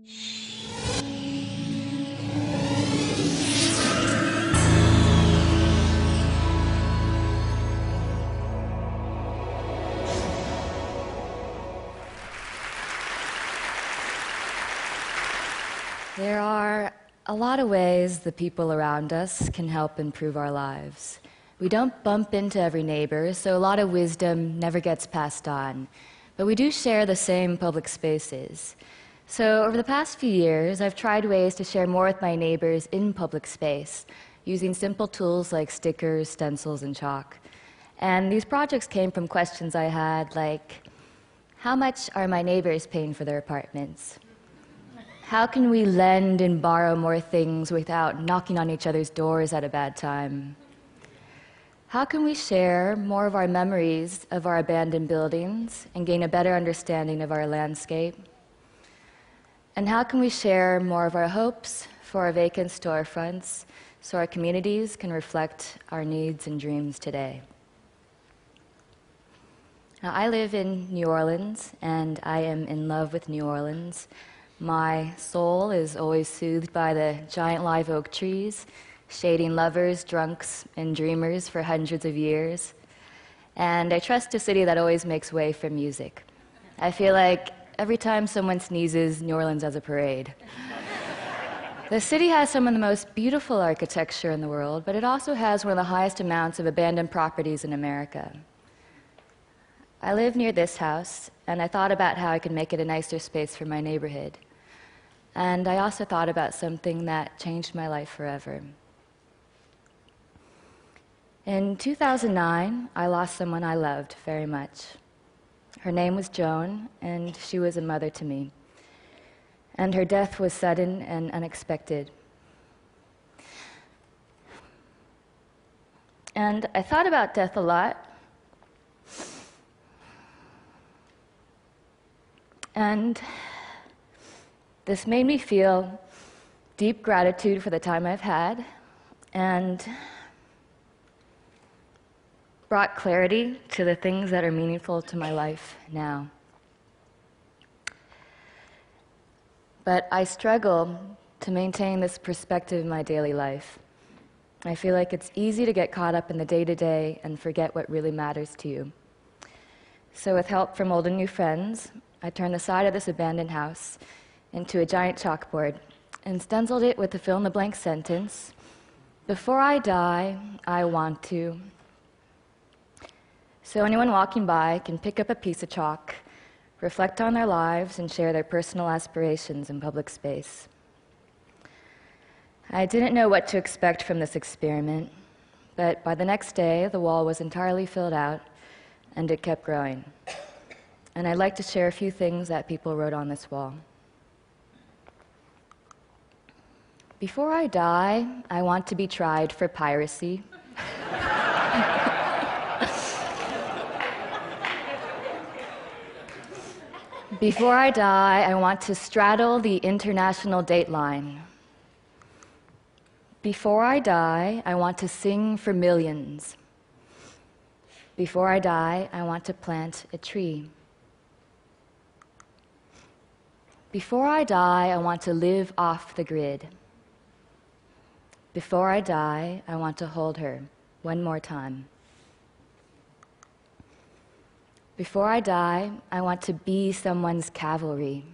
There are a lot of ways the people around us can help improve our lives. We don't bump into every neighbor, so a lot of wisdom never gets passed on. But we do share the same public spaces. So over the past few years, I've tried ways to share more with my neighbors in public space, using simple tools like stickers, stencils, and chalk. And these projects came from questions I had like, how much are my neighbors paying for their apartments? How can we lend and borrow more things without knocking on each other's doors at a bad time? How can we share more of our memories of our abandoned buildings and gain a better understanding of our landscape? And how can we share more of our hopes for our vacant storefronts so our communities can reflect our needs and dreams today? Now, I live in New Orleans, and I am in love with New Orleans. My soul is always soothed by the giant live oak trees, shading lovers, drunks, and dreamers for hundreds of years. And I trust a city that always makes way for music. I feel like every time someone sneezes, New Orleans has a parade. The city has some of the most beautiful architecture in the world, but it also has one of the highest amounts of abandoned properties in America. I live near this house, and I thought about how I could make it a nicer space for my neighborhood. And I also thought about something that changed my life forever. In 2009, I lost someone I loved very much. Her name was Joan, and she was a mother to me. And her death was sudden and unexpected. And I thought about death a lot. And this made me feel deep gratitude for the time I've had and brought clarity to the things that are meaningful to my life now. But I struggle to maintain this perspective in my daily life. I feel like it's easy to get caught up in the day-to-day and forget what really matters to you. So with help from old and new friends, I turned the side of this abandoned house into a giant chalkboard and stenciled it with the fill-in-the-blank sentence, "Before I die, I want to." So anyone walking by can pick up a piece of chalk, reflect on their lives, and share their personal aspirations in public space. I didn't know what to expect from this experiment, but by the next day, the wall was entirely filled out, and it kept growing. And I'd like to share a few things that people wrote on this wall. Before I die, I want to be tried for piracy. Before I die, I want to straddle the international dateline. Before I die, I want to sing for millions. Before I die, I want to plant a tree. Before I die, I want to live off the grid. Before I die, I want to hold her one more time. Before I die, I want to be someone's cavalry.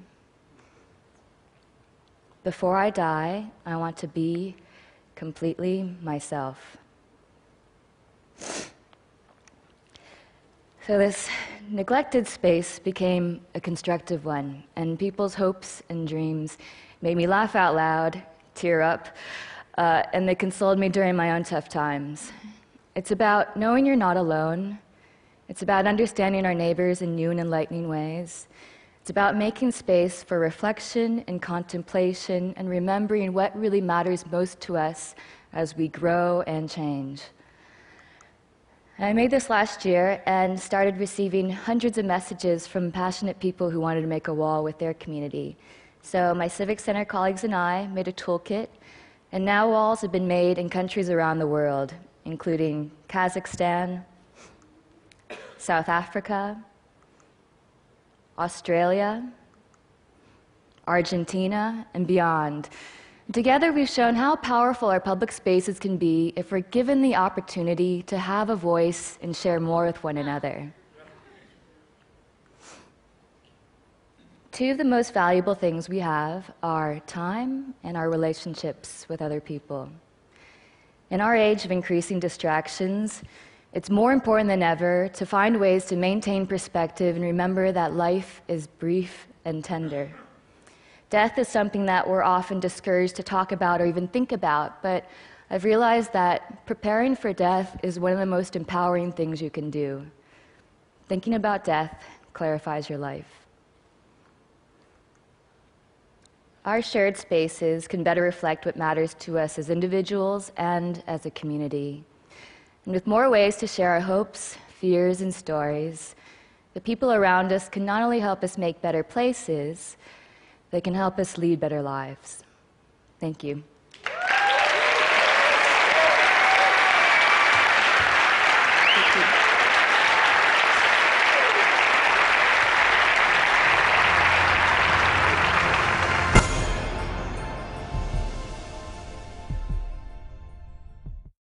Before I die, I want to be completely myself. So this neglected space became a constructive one, and people's hopes and dreams made me laugh out loud, tear up, and they consoled me during my own tough times. It's about knowing you're not alone. It's about understanding our neighbors in new and enlightening ways. It's about making space for reflection and contemplation and remembering what really matters most to us as we grow and change. I made this last year and started receiving hundreds of messages from passionate people who wanted to make a wall with their community. So my Civic Center colleagues and I made a toolkit, and now walls have been made in countries around the world, including Kazakhstan, South Africa, Australia, Argentina, and beyond. Together, we've shown how powerful our public spaces can be if we're given the opportunity to have a voice and share more with one another. Two of the most valuable things we have are time and our relationships with other people. In our age of increasing distractions, it's more important than ever to find ways to maintain perspective and remember that life is brief and tender. Death is something that we're often discouraged to talk about or even think about, but I've realized that preparing for death is one of the most empowering things you can do. Thinking about death clarifies your life. Our shared spaces can better reflect what matters to us as individuals and as a community. And with more ways to share our hopes, fears, and stories, the people around us can not only help us make better places, they can help us lead better lives. Thank you.